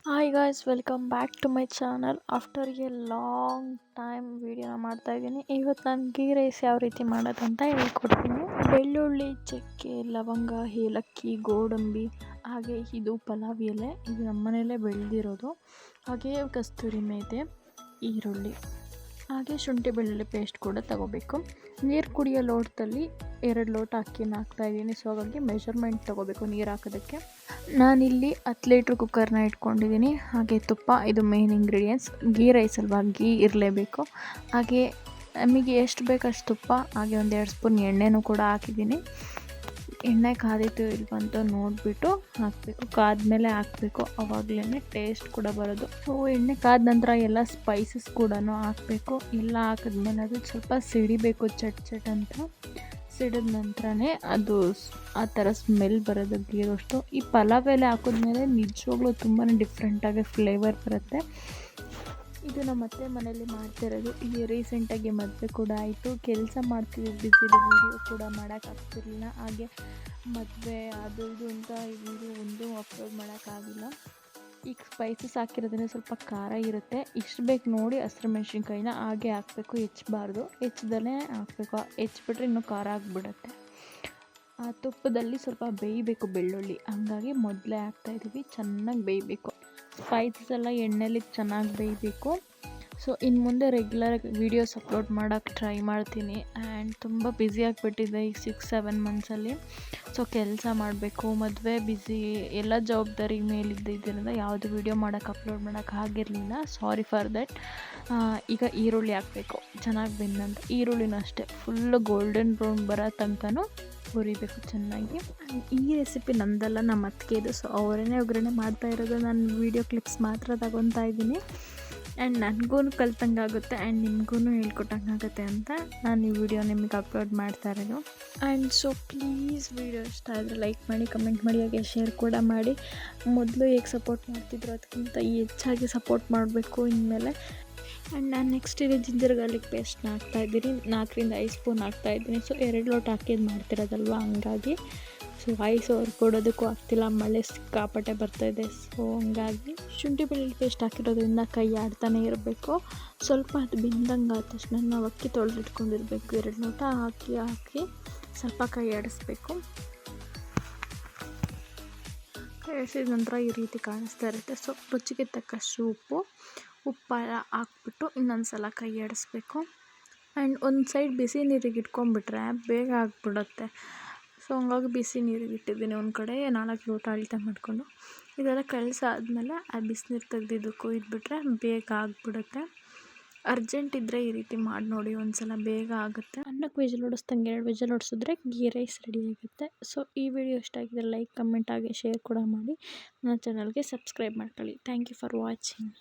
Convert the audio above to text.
Hi guys, welcome back to my channel. After a long time ವೀಡಿಯೋನ ಮಾಡ್ತಾಯಿದ್ದೀನಿ. ಇವತ್ತು ನಾನು ಗೀ ರೈಸ್ ಯಾವ ರೀತಿ ಮಾಡೋದು ಅಂತ ಹೇಳ್ಕೊಡ್ತೀನಿ. ಬೆಳ್ಳುಳ್ಳಿ, ಚಕ್ಕೆ, ಲವಂಗ, ಏಲಕ್ಕಿ, ಗೋಡಂಬಿ, ಹಾಗೆ ಇದು ಪಲಾವ್ ಎಲೆ, ಇದು ನಮ್ಮ ಮನೆಯಲ್ಲೇ ಬೆಳೆದಿರೋದು. ಹಾಗೆ ಕಸ್ತೂರಿ ಮೇಥಿ, ಈರುಳ್ಳಿ, ಹಾಗೆ ಶುಂಠಿ ಬೆಳ್ಳುಳ್ಳಿ ಪೇಸ್ಟ್ ಕೂಡ ತಗೋಬೇಕು. ನೀರು ಕುಡಿಯೋ ಲೋಟದಲ್ಲಿ 2 ಲೋಟ ಅಕ್ಕಿನ ಹಾಕ್ತಾಯಿದ್ದೀನಿ. ಸೊ ಹಾಗಾಗಿ ಮೆಷರ್ಮೆಂಟ್ ತೊಗೋಬೇಕು ನೀರು ಹಾಕೋದಕ್ಕೆ. ನಾನಿಲ್ಲಿ 10 ಲೀಟ್ರ್ ಕುಕ್ಕರ್ನ ಇಟ್ಕೊಂಡಿದ್ದೀನಿ. ಹಾಗೆ ತುಪ್ಪ, ಇದು ಮೇನ್ ಇಂಗ್ರೀಡಿಯೆಂಟ್ಸ್. ಗೀ ರೈಸ್ ಅಲ್ವಾ, ಗೀ ಇರಲೇಬೇಕು. ಹಾಗೆ ನಮಗೆ ಎಷ್ಟು ಬೇಕು ಅಷ್ಟು ತುಪ್ಪ, ಹಾಗೆ 1-2 ಸ್ಪೂನ್ ಎಣ್ಣೆನೂ ಕೂಡ ಹಾಕಿದ್ದೀನಿ. ಎಣ್ಣೆ ಕಾದಿತ್ತು ಇಲ್ವ ಅಂತ ನೋಡಿಬಿಟ್ಟು ಹಾಕಬೇಕು. ಕಾದ್ಮೇಲೆ ಹಾಕಬೇಕು, ಆವಾಗಲೇ ಟೇಸ್ಟ್ ಕೂಡ ಬರೋದು. ಸೊ ಎಣ್ಣೆ ಕಾದ ನಂತರ ಎಲ್ಲ ಸ್ಪೈಸಸ್ ಕೂಡ ಹಾಕಬೇಕು. ಎಲ್ಲ ಹಾಕಿದ್ಮೇಲೆ ಅದು ಸ್ವಲ್ಪ ಸಿಡಿಬೇಕು, ಚಟ್ ಅಂತ ಸಿಡಿದ ನಂತರನೇ ಅದು ಆ ಥರ ಸ್ಮೆಲ್ ಬರೋದು ಗೀ ರೋಸ್ಟು. ಈ ಪಲಾವ್ ಎಲೆ ಹಾಕಿದ್ಮೇಲೆ ನಿಜವಾಗ್ಲೂ ತುಂಬಾ ಡಿಫ್ರೆಂಟಾಗಿ ಫ್ಲೇವರ್ ಬರುತ್ತೆ. ಇದು ನಮ್ಮ ಅತ್ತೆ ಮನೆಯಲ್ಲಿ ಮಾಡ್ತಿರೋದು. ಈಗ ರೀಸೆಂಟಾಗಿ ಮದುವೆ ಕೂಡ ಆಯಿತು. ಕೆಲಸ ಮಾಡ್ತಿದ್ವಿ, ಬಿಸಿಲಿ ವೀಡಿಯೋ ಕೂಡ ಮಾಡೋಕ್ಕಾಗ್ತಿರ್ಲಿಲ್ಲ. ಹಾಗೆ ಮದುವೆ ಅದು ಇದು ಅಂತ ಈ ವಿಡಿಯೋ ಒಂದು ಅಪ್ಲೋಡ್ ಮಾಡೋಕ್ಕಾಗಿಲ್ಲ. ಈಗ ಸ್ಪೈಸಸ್ ಹಾಕಿರೋದ್ರಿಂದ ಸ್ವಲ್ಪ ಖಾರ ಇರುತ್ತೆ. ಇಷ್ಟು ಬೇಕು ನೋಡಿ ಹಸಿರು ಮೆಣಸಿನ್ಕಾಯಿನ ಹಾಗೆ ಹಾಕಬೇಕು, ಹೆಚ್ಚಬಾರ್ದು. ಹೆಚ್ಚದಲ್ಲೇ ಹಾಕಬೇಕು. ಹೆಚ್ಚಿಬಿಟ್ರೆ ಇನ್ನೂ ಖಾರ ಆಗಿಬಿಡುತ್ತೆ. ಆ ತುಪ್ಪದಲ್ಲಿ ಸ್ವಲ್ಪ ಬೇಯಬೇಕು ಬೆಳ್ಳುಳ್ಳಿ, ಹಾಗಾಗಿ ಮೊದಲೇ ಹಾಕ್ತಾಯಿದ್ದೀವಿ. ಚೆನ್ನಾಗಿ ಬೇಯಬೇಕು. ಸ್ಪೈಸಸ್ ಎಲ್ಲ ಎಣ್ಣೆಲಿ ಚೆನ್ನಾಗಿ ಬೇಯಬೇಕು. ಸೊ ಇನ್ನು ಮುಂದೆ ರೆಗ್ಯುಲರಾಗಿ ವೀಡಿಯೋಸ್ ಅಪ್ಲೋಡ್ ಮಾಡೋಕ್ಕೆ ಟ್ರೈ ಮಾಡ್ತೀನಿ. ಆ್ಯಂಡ್ ತುಂಬ ಬ್ಯುಸಿ ಆಗಿಬಿಟ್ಟಿದೆ ಈ 6-7 ಮಂತ್ಸಲ್ಲಿ. ಸೊ ಕೆಲಸ ಮಾಡಬೇಕು, ಮದುವೆ ಬ್ಯುಸಿ, ಎಲ್ಲ ಜವಾಬ್ದಾರಿ ಮೇಲಿದ್ದರಿಂದ ಯಾವುದು ವೀಡಿಯೋ ಅಪ್ಲೋಡ್ ಮಾಡೋಕ್ಕೆ ಆಗಿರಲಿಲ್ಲ. Sorry for that. ಈಗ ಈರುಳ್ಳಿ ಹಾಕಬೇಕು. ಚೆನ್ನಾಗಿ ಬೆಂದಂತ ಈರುಳ್ಳಿನೂ ಅಷ್ಟೇ ಫುಲ್ಲು ಗೋಲ್ಡನ್ ಬ್ರೌನ್ ಬರೋ ತನಕನೂ ಹುರಿಬೇಕು ಚೆನ್ನಾಗಿ. ಈ ರೆಸಿಪಿ ನಂದಲ್ಲ, ನಮ್ಮ ಅತ್ತಿಗೆದು. ಸೊ ಅವರೇ ಒಗ್ಗರಣೆ ಮಾಡ್ತಾ ಇರೋದು. ನಾನು ವೀಡಿಯೋ ಕ್ಲಿಪ್ಸ್ ಮಾತ್ರ ತಗೊತಾ ಇದ್ದೀನಿ. ಆ್ಯಂಡ್ ನನಗೂ ಕಲ್ತಂಗೆ ಆಗುತ್ತೆ ಆ್ಯಂಡ್ ನಿಮಗೂ ಹೇಳ್ಕೊಟ್ಟಂಗೆ ಆಗುತ್ತೆ ಅಂತ ನಾನು ಈ ವಿಡಿಯೋ ನಿಮಗೆ ಅಪ್ಲೋಡ್ ಮಾಡ್ತಾ ಇರೋದು. ಆ್ಯಂಡ್ ಸೊ ಪ್ಲೀಸ್ ವಿಡಿಯೋ ಇಷ್ಟ ಆದರೆ ಲೈಕ್ ಮಾಡಿ, ಕಮೆಂಟ್ ಮಾಡಿ, ಹಾಗೆ ಶೇರ್ ಕೂಡ ಮಾಡಿ. ಮೊದಲು ಹೇಗೆ ಸಪೋರ್ಟ್ ಮಾಡ್ತಿದ್ರು ಅದಕ್ಕಿಂತ ಹೆಚ್ಚಾಗಿ ಸಪೋರ್ಟ್ ಮಾಡಬೇಕು ಇನ್ಮೇಲೆ. ಆ್ಯಂಡ್ ನಾನು ನೆಕ್ಸ್ಟ್ ಇದೆ ಜಿಂಜರ್ ಗಾರ್ಲಿಕ್ ಪೇಸ್ಟ್ನ ಹಾಕ್ತಾಯಿದ್ದೀನಿ. 4-5 ಸ್ಪೂನ್ ಹಾಕ್ತಾಯಿದ್ದೀನಿ. ಸೊ 2 ಲೋಟ ಹಾಕಿದ್ದು ಮಾಡ್ತಿರೋದಲ್ವ, ಹಂಗಾಗಿ. ಸೊ ವಾಯ್ಸ್ ಅವ್ರು ಕೊಡೋದಕ್ಕೂ ಆಗ್ತಿಲ್ಲ, ಮಳೆ ಸಿಕ್ಕಾಪಟ್ಟೆ ಬರ್ತಾಯಿದೆ. ಸೊ ಹಂಗಾಗಿ ಶುಂಠಿ ಬೆಳ್ಳುಳ್ಳಿ ಪೇಸ್ಟ್ ಹಾಕಿರೋದ್ರಿಂದ ಕೈ ಆಡ್ತಾನೆ ಇರಬೇಕು. ಸ್ವಲ್ಪ ಅದು ಬೆಂದಂಗೆ ಆದ ತಕ್ಷಣ ನಾವು ಅಕ್ಕಿ ತೊಳೆದಿಟ್ಕೊಂಡಿರ್ಬೇಕು. 2 ಲೋಟ ಹಾಕಿ ಸ್ವಲ್ಪ ಕೈ ಆಡಿಸ್ಬೇಕು. ಕೈ ಆಡಿಸಿದ ನಂತರ ಈ ರೀತಿ ಕಾಣಿಸ್ತಾ ಇರುತ್ತೆ. ಸೊ ರುಚಿಗೆ ತಕ್ಕಷ್ಟು ಉಪ್ಪು ಹಾಕ್ಬಿಟ್ಟು ಇನ್ನೊಂದು ಸಲ ಕೈ ಆಡಿಸ್ಬೇಕು. ಆ್ಯಂಡ್ ಒಂದು ಸೈಡ್ ಬಿಸಿ ನೀರಿಗೆ ಇಟ್ಕೊಂಡ್ಬಿಟ್ರೆ ಬೇಗ ಆಗಿಬಿಡುತ್ತೆ. ಸೊ ಹಂಗಾಗಿ ಬಿಸಿ ನೀರಿಗೆ ಇಟ್ಟಿದ್ದೀನಿ ಒಂದು ಕಡೆ. 4 ಲೋಟ ಅಳತೆ ಮಾಡಿಕೊಂಡು ಇದೆಲ್ಲ ಕಲಸಾದ್ಮೇಲೆ ಆ ಬಿಸಿನೀರು ತೆಗೆದಿದ್ದು ಕೊಯ್ದುಬಿಟ್ರೆ ಬೇಗ ಆಗಿಬಿಡುತ್ತೆ. ಅರ್ಜೆಂಟ್ ಇದ್ದರೆ ಈ ರೀತಿ ಮಾಡಿ ನೋಡಿ, ಒಂದು ಸಲ ಬೇಗ ಆಗುತ್ತೆ. ಅನ್ನಕ್ಕೆ ವಿಜಲ್ ಹೊಡಿಸ್ದಂಗೆ 2 ವಿಜಲ್ ಹೊಡಿಸಿದ್ರೆ ಗೀ ರೈಸ್ ರೆಡಿ ಆಗುತ್ತೆ. ಸೊ ಈ ವಿಡಿಯೋ ಇಷ್ಟ ಆಗಿದ್ರೆ ಲೈಕ್, ಕಮೆಂಟ್, ಹಾಗೆ ಶೇರ್ ಕೂಡ ಮಾಡಿ. ನನ್ನ ಚಾನಲ್ಗೆ ಸಬ್ಸ್ಕ್ರೈಬ್ ಮಾಡ್ಕೊಳ್ಳಿ. Thank you for watching.